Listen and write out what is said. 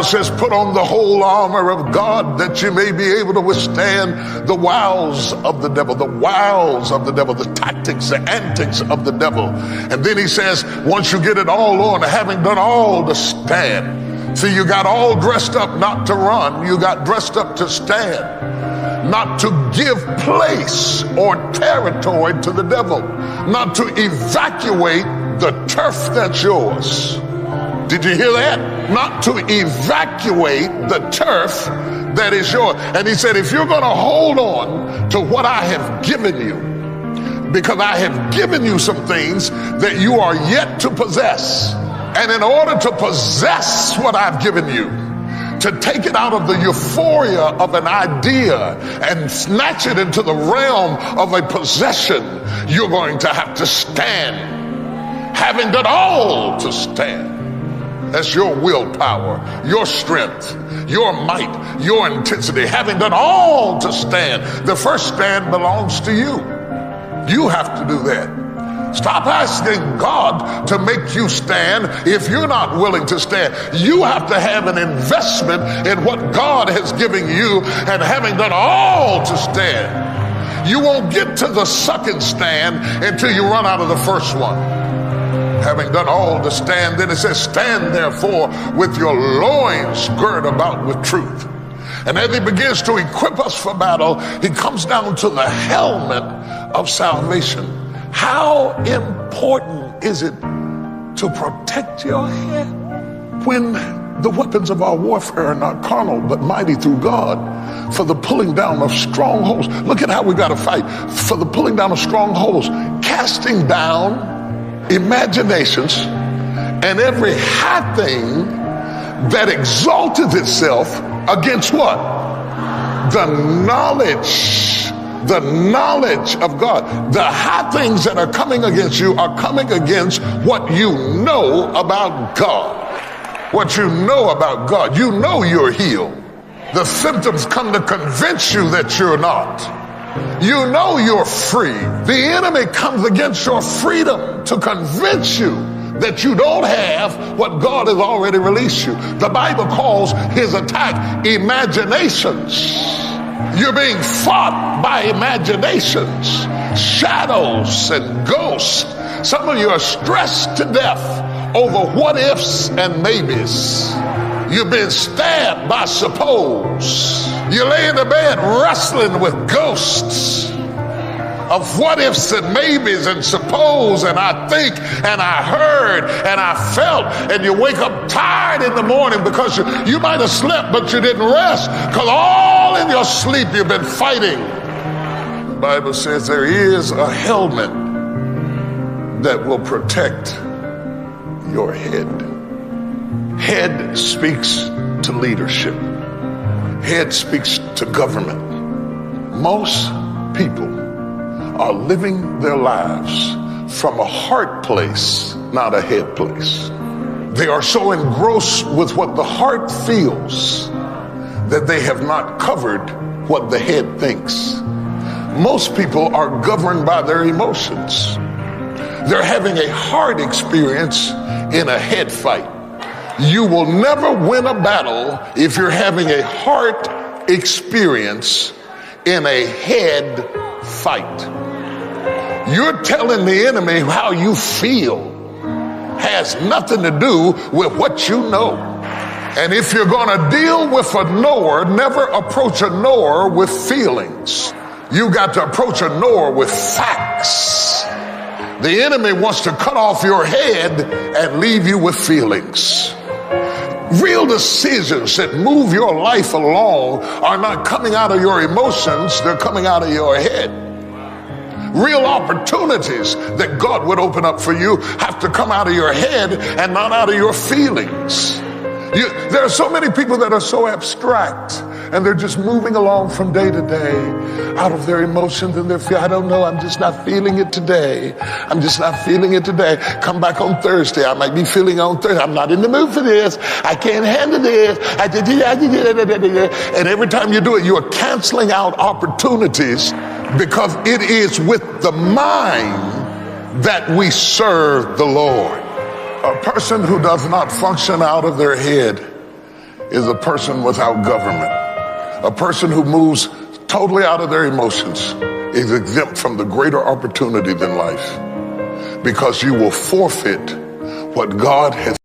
Bible says, put on the whole armor of God that you may be able to withstand the wiles of the devil, the tactics, the antics of the devil. And then he says, once you get it all on, having done all to stand. See, you got all dressed up not to run, you got dressed up to stand, not to give place or territory to the devil, not to evacuate the turf that's yours. Did you hear that? Not to evacuate the turf that is yours. And he said, if you're going to hold on to what I have given you, because I have given you some things that you are yet to possess. And in order to possess what I've given you, to take it out of the euphoria of an idea and snatch it into the realm of a possession, you're going to have to stand, having done all to stand. That's your willpower, your strength, your might, your intensity, having done all to stand. The first stand belongs to you. You have to do that. Stop asking God to make you stand if you're not willing to stand. You have to have an investment in what God has given you, and having done all to stand. You won't get to the second stand until you run out of the first one. Having done all to stand, then it says, stand therefore with your loins girt about with truth. And as he begins to equip us for battle, he comes down to the helmet of salvation. How important is it to protect your head when the weapons of our warfare are not carnal but mighty through God for the pulling down of strongholds? Look at how we got to fight for the pulling down of strongholds, casting down imaginations and every high thing that exalteth itself against what? The knowledge of God. The high things that are coming against you are coming against what you know about God. What you know about God. You know you're healed. The symptoms come to convince you that you're not. You know you're free. The enemy comes against your freedom to convince you that you don't have what God has already released you. The Bible calls his attack imaginations. You're being fought by imaginations, shadows and ghosts. Some of you are stressed to death over what ifs and maybes. You've been stabbed by suppose. You lay in the bed wrestling with ghosts of what ifs and maybes and suppose and I think and I heard and I felt, and you wake up tired in the morning because you might have slept but you didn't rest, because all in your sleep you've been fighting. The Bible says there is a helmet that will protect your head. Head speaks to leadership. Head speaks to government. Most people are living their lives from a heart place, not a head place. They are so engrossed with what the heart feels that they have not covered what the head thinks. Most people are governed by their emotions. They're having a heart experience in a head fight. You will never win a battle if you're having a heart experience in a head fight. You're telling the enemy how you feel has nothing to do with what you know. And if you're going to deal with a knower, never approach a knower with feelings. You got to approach a knower with facts. The enemy wants to cut off your head and leave you with feelings. Real decisions that move your life along are not coming out of your emotions, they're coming out of your head. Real opportunities that God would open up for you have to come out of your head and not out of your feelings. There are so many people that are so abstract, and they're just moving along from day to day out of their emotions and their feelings. I don't know, I'm just not feeling it today. I'm just not feeling it today. Come back on Thursday. I might be feeling on Thursday. I'm not in the mood for this. I can't handle this. And every time you do it, you are canceling out opportunities, because it is with the mind that we serve the Lord. A person who does not function out of their head is a person without government. A person who moves totally out of their emotions is exempt from the greater opportunity than life, because you will forfeit what God has